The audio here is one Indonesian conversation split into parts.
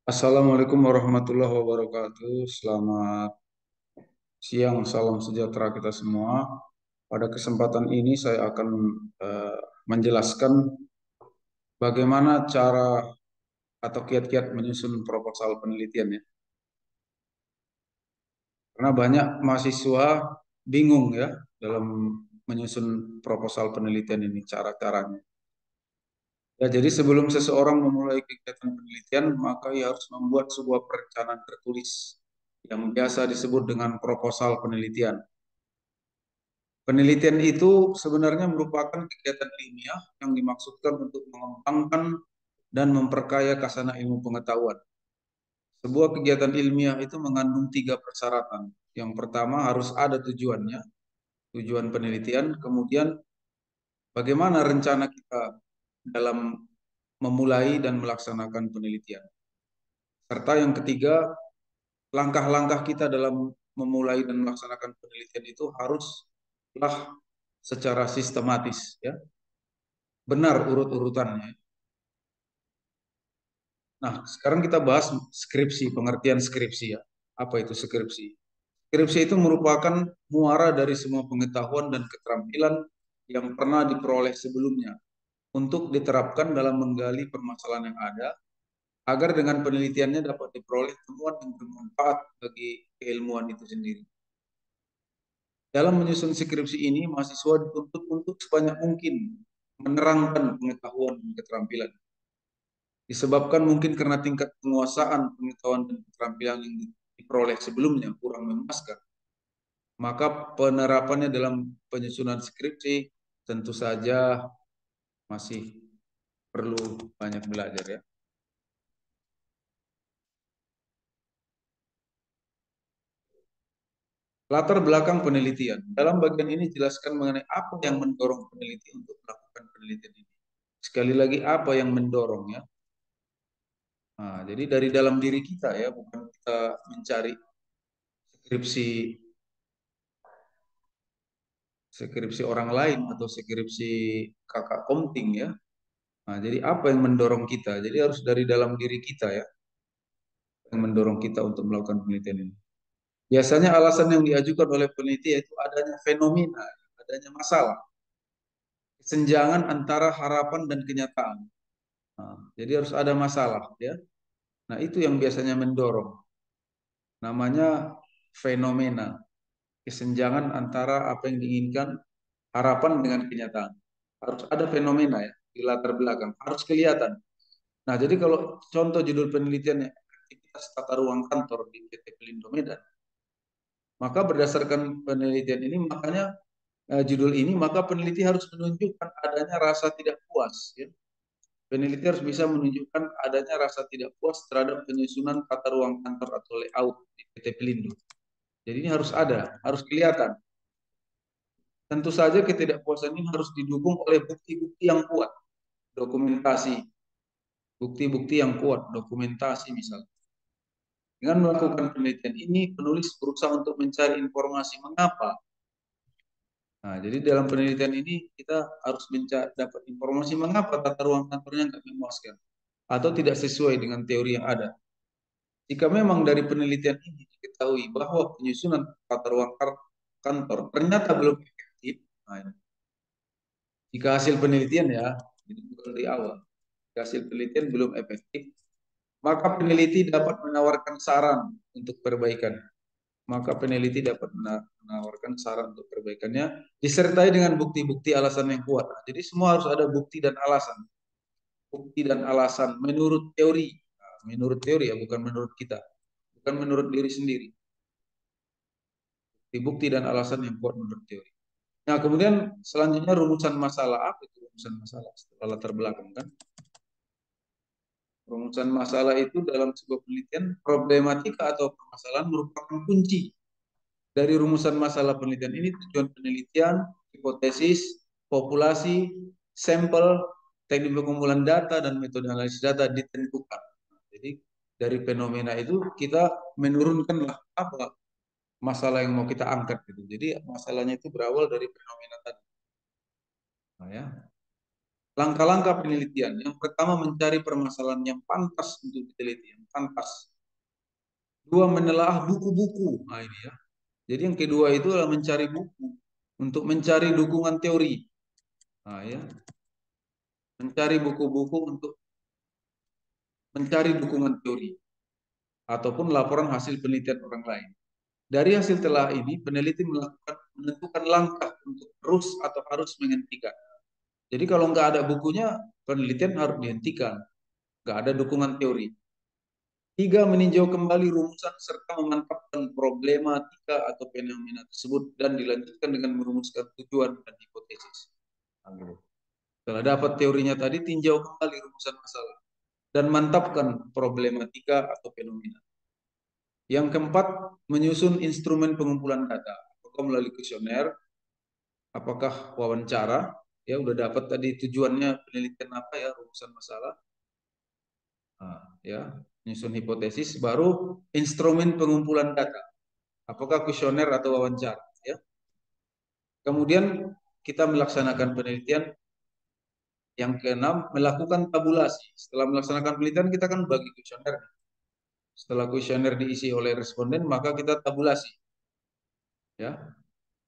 Assalamualaikum warahmatullahi wabarakatuh. Selamat siang, salam sejahtera kita semua. Pada kesempatan ini saya akan menjelaskan bagaimana cara atau kiat-kiat menyusun proposal penelitian ya. Karena banyak mahasiswa bingung ya dalam menyusun proposal penelitian ini cara-caranya. Ya, jadi sebelum seseorang memulai kegiatan penelitian, maka ia harus membuat sebuah perencanaan tertulis yang biasa disebut dengan proposal penelitian. Penelitian itu sebenarnya merupakan kegiatan ilmiah yang dimaksudkan untuk mengembangkan dan memperkaya khazanah ilmu pengetahuan. Sebuah kegiatan ilmiah itu mengandung tiga persyaratan. Yang pertama harus ada tujuannya, tujuan penelitian, kemudian bagaimana rencana kita dalam memulai dan melaksanakan penelitian. Serta yang ketiga, langkah-langkah kita dalam memulai dan melaksanakan penelitian itu haruslah secara sistematis ya, benar urut-urutannya. Nah, sekarang kita bahas skripsi, pengertian skripsi ya. Apa itu skripsi? Skripsi itu merupakan muara dari semua pengetahuan dan keterampilan yang pernah diperoleh sebelumnya untuk diterapkan dalam menggali permasalahan yang ada agar dengan penelitiannya dapat diperoleh temuan yang bermanfaat bagi keilmuan itu sendiri. Dalam menyusun skripsi ini, mahasiswa dituntut untuk sebanyak mungkin menerangkan pengetahuan dan keterampilan. Disebabkan mungkin karena tingkat penguasaan pengetahuan dan keterampilan yang diperoleh sebelumnya kurang memuaskan, maka penerapannya dalam penyusunan skripsi tentu saja masih perlu banyak belajar ya. Latar belakang penelitian. Dalam bagian ini jelaskan mengenai apa yang mendorong peneliti untuk melakukan penelitian ini. Sekali lagi apa yang mendorong ya. Nah, jadi dari dalam diri kita ya, bukan kita mencari skripsi skripsi orang lain atau skripsi kakak komting ya. Nah, jadi apa yang mendorong kita? Jadi harus dari dalam diri kita ya, yang mendorong kita untuk melakukan penelitian ini. Biasanya alasan yang diajukan oleh peneliti yaitu adanya fenomena, adanya masalah, kesenjangan antara harapan dan kenyataan. Nah, jadi harus ada masalah ya. Nah, itu yang biasanya mendorong. Namanya fenomena, kesenjangan antara apa yang diinginkan, harapan dengan kenyataan. Harus ada fenomena ya di latar belakang, harus kelihatan. Nah, jadi kalau contoh judul penelitiannya aktivitas tata ruang kantor di PT Pelindo Medan, maka berdasarkan penelitian ini makanya judul ini maka peneliti harus menunjukkan adanya rasa tidak puas ya. Peneliti harus bisa menunjukkan adanya rasa tidak puas terhadap penyusunan tata ruang kantor atau layout di PT Pelindo. Jadi ini harus ada, harus kelihatan. Tentu saja ketidakpuasan ini harus didukung oleh bukti-bukti yang kuat, dokumentasi, bukti-bukti yang kuat, dokumentasi misalnya. Dengan melakukan penelitian ini, penulis berusaha untuk mencari informasi mengapa. Nah, jadi dalam penelitian ini kita harus mencari dapat informasi mengapa tata ruang kantornya nggak memuaskan atau tidak sesuai dengan teori yang ada. Jika memang dari penelitian ini diketahui bahwa penyusunan tata ruang kantor ternyata belum efektif, nah, jika hasil penelitian ya, ini bukan di awal, jika hasil penelitian belum efektif, maka peneliti dapat menawarkan saran untuk perbaikan. Maka peneliti dapat menawarkan saran untuk perbaikannya disertai dengan bukti-bukti alasan yang kuat. Nah, jadi semua harus ada bukti dan alasan. Bukti dan alasan menurut teori. Nah, menurut teori ya, bukan menurut kita. Bukan menurut diri sendiri. Bukti dan alasan yang kuat menurut teori. Nah, kemudian selanjutnya rumusan masalah. Apa itu rumusan masalah? Setelah latar belakang kan. Rumusan masalah itu dalam sebuah penelitian, problematika atau permasalahan merupakan kunci dari rumusan masalah penelitian ini. Tujuan penelitian, hipotesis, populasi, sampel, teknik pengumpulan data, dan metode analisis data ditentukan. Jadi dari fenomena itu kita menurunkanlah apa masalah yang mau kita angkat gitu. Jadi masalahnya itu berawal dari fenomena tadi. Nah, ya. Langkah-langkah penelitian. Yang pertama mencari permasalahan yang pantas untuk diteliti, yang pantas. Dua, menelaah buku-buku. Nah, ini ya. Jadi yang kedua itu adalah mencari buku untuk mencari dukungan teori. Nah, ya. Mencari buku-buku untuk mencari dukungan teori ataupun laporan hasil penelitian orang lain. Dari hasil telah ini, peneliti menentukan langkah untuk terus atau harus menghentikan. Jadi kalau nggak ada bukunya, penelitian harus dihentikan. Nggak ada dukungan teori. Tiga, meninjau kembali rumusan serta memantapkan problematika atau fenomena tersebut dan dilanjutkan dengan merumuskan tujuan dan hipotesis. Setelah dapat teorinya tadi, tinjau kembali rumusan masalah dan mantapkan problematika atau fenomena. Yang keempat, menyusun instrumen pengumpulan data. Apakah melalui kuesioner, apakah wawancara, ya udah dapat tadi tujuannya penelitian apa ya, rumusan masalah. Nah, ya, menyusun hipotesis, baru instrumen pengumpulan data. Apakah kuesioner atau wawancara, ya. Kemudian kita melaksanakan penelitian. Yang keenam, melakukan tabulasi. Setelah melaksanakan penelitian, kita kan bagi kuesioner. Setelah kuesioner diisi oleh responden, maka kita tabulasi. Ya,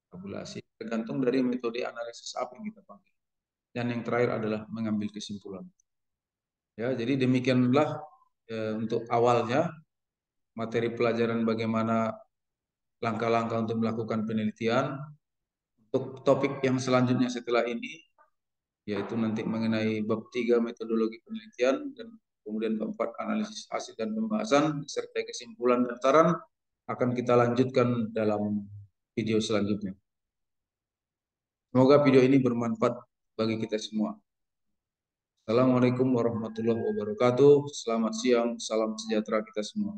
tabulasi. Tergantung dari metode analisis apa yang kita pakai. Dan yang terakhir adalah mengambil kesimpulan. Ya, jadi demikianlah untuk awalnya materi pelajaran bagaimana langkah-langkah untuk melakukan penelitian. Untuk topik yang selanjutnya setelah ini, yaitu nanti mengenai bab 3 metodologi penelitian dan kemudian bab 4 analisis hasil dan pembahasan serta kesimpulan dan saran akan kita lanjutkan dalam video selanjutnya. Semoga video ini bermanfaat bagi kita semua. Assalamualaikum warahmatullahi wabarakatuh. Selamat siang, salam sejahtera kita semua.